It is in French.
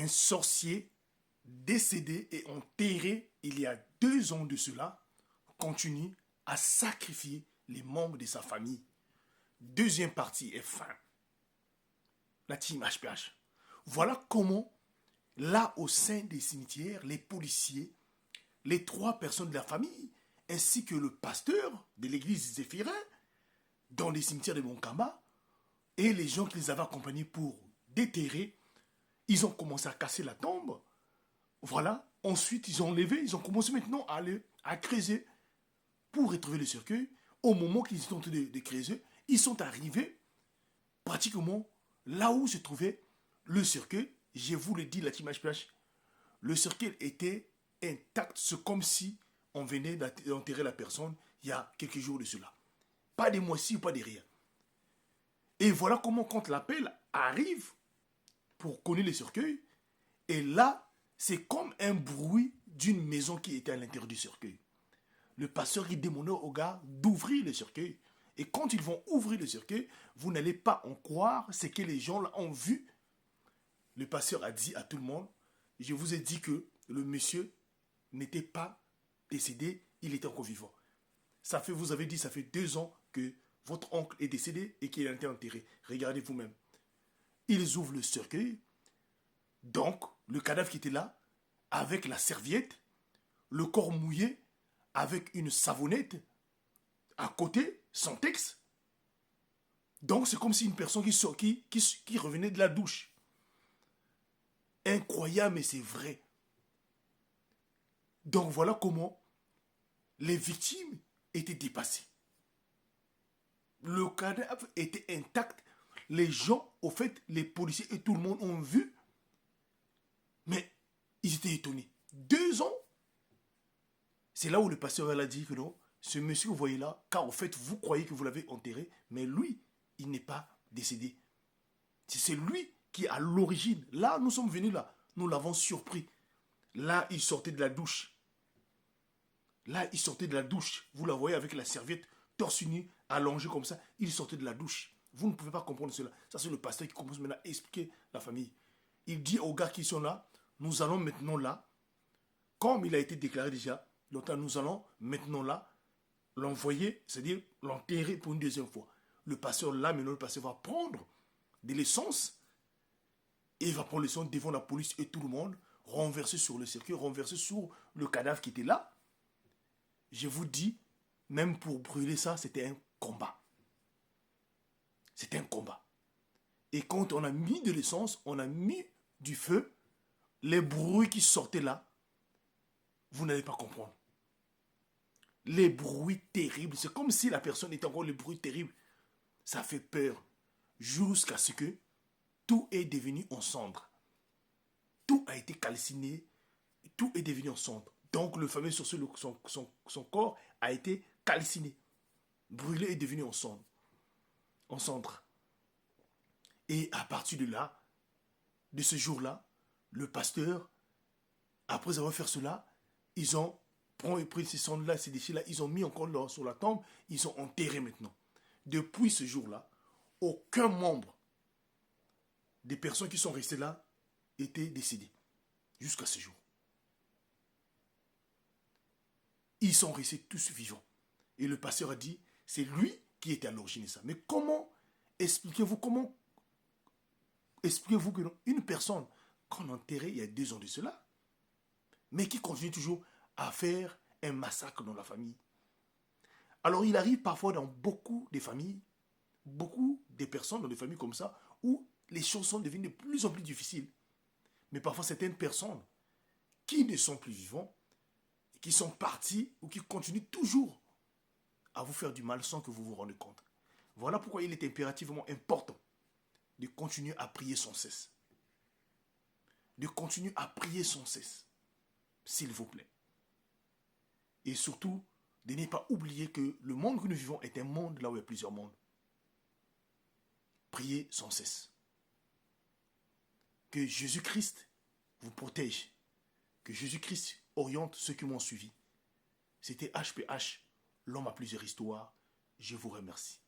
un sorcier décédé et enterré il y a 2 ans de cela continue à sacrifier les membres de sa famille. Deuxième partie est fin. La team HPH. Voilà comment, là au sein des cimetières, les policiers, les 3 personnes de la famille, ainsi que le pasteur de l'église Zéphirin, dans les cimetières de Monkamba, et les gens qui les avaient accompagnés pour déterrer, ils ont commencé à casser la tombe. Voilà. Ensuite, ils ont levé, ils ont commencé maintenant à creuser pour retrouver le cercueil. Au moment qu'ils étaient en train de creuser, ils sont arrivés pratiquement là où se trouvait le cercueil. Je vous le dis, la team HPH, le cercueil était intact. C'est comme si on venait d'enterrer la personne il y a quelques jours de cela. Pas des mois-ci ou pas des rien. Et voilà comment, quand l'appel arrive pour connaître le cercueil, et là, c'est comme un bruit d'une maison qui était à l'intérieur du cercueil. Le pasteur qui demandait aux gars d'ouvrir le cercueil. Et quand ils vont ouvrir le cercueil, vous n'allez pas en croire ce que les gens là ont vu. Le pasteur a dit à tout le monde, je vous ai dit que le monsieur n'était pas décédé, il était encore vivant. Vous avez dit, ça fait 2 ans que votre oncle est décédé et qu'il a été enterré. Regardez vous-même. Ils ouvrent le cercueil. Donc, le cadavre qui était là, avec la serviette, le corps mouillé, avec une savonnette, à côté, sans texte. Donc, c'est comme si une personne qui revenait de la douche. Incroyable, mais c'est vrai. Donc, voilà comment les victimes étaient dépassées. Le cadavre était intact. Les gens, au fait, les policiers et tout le monde ont vu. Mais ils étaient étonnés. 2 ans. C'est là où le pasteur a dit que non, ce monsieur que vous voyez là, car au fait, vous croyez que vous l'avez enterré, mais lui, il n'est pas décédé. C'est lui qui est à l'origine. Là, nous sommes venus là. Nous l'avons surpris. Là, il sortait de la douche. Là, il sortait de la douche. Vous la voyez avec la serviette, torse nu, allongé comme ça. Il sortait de la douche. Vous ne pouvez pas comprendre cela. Ça, c'est le pasteur qui commence maintenant à expliquer la famille. Il dit aux gars qui sont là, nous allons maintenant là, comme il a été déclaré déjà, longtemps, nous allons maintenant là l'envoyer, c'est-à-dire l'enterrer pour une deuxième fois. Le pasteur là, maintenant, le pasteur va prendre de l'essence et il va prendre l'essence devant la police et tout le monde, renverser sur le cercueil, renverser sur le cadavre qui était là. Je vous dis, même pour brûler ça, c'était un combat. C'était un combat. Et quand on a mis de l'essence, on a mis du feu, les bruits qui sortaient là, vous n'allez pas comprendre. Les bruits terribles, c'est comme si la personne était encore le bruit terrible. Ça fait peur. Jusqu'à ce que tout est devenu en cendres. Tout a été calciné, tout est devenu en cendres. Donc le fameux sorcier, son corps a été calciné. Brûlé et devenu en cendres. Et à partir de là, de ce jour-là, le pasteur, après avoir fait cela, ils ont pris ces cendres-là, ces déchets-là, ils ont mis encore sur la tombe, ils sont enterrés maintenant. Depuis ce jour-là, aucun membre des personnes qui sont restées là était décédé. Jusqu'à ce jour. Ils sont restés tous vivants. Et le pasteur a dit, c'est lui qui était à l'origine de ça. Mais comment expliquez-vous qu'une personne qu'on a enterrée il y a 2 ans de cela, mais qui continue toujours à faire un massacre dans la famille? Alors il arrive parfois dans beaucoup de familles, beaucoup de personnes dans des familles comme ça, où les choses sont devenues de plus en plus difficiles. Mais parfois certaines personnes qui ne sont plus vivantes, qui sont partis ou qui continuent toujours à vous faire du mal sans que vous vous rendez compte. Voilà pourquoi il est impérativement important de continuer à prier sans cesse. De continuer à prier sans cesse, s'il vous plaît. Et surtout, de ne pas oublier que le monde que nous vivons est un monde là où il y a plusieurs mondes. Priez sans cesse. Que Jésus-Christ vous protège. Que Jésus-Christ oriente ceux qui m'ont suivi. C'était HPH, l'homme à plusieurs histoires. Je vous remercie.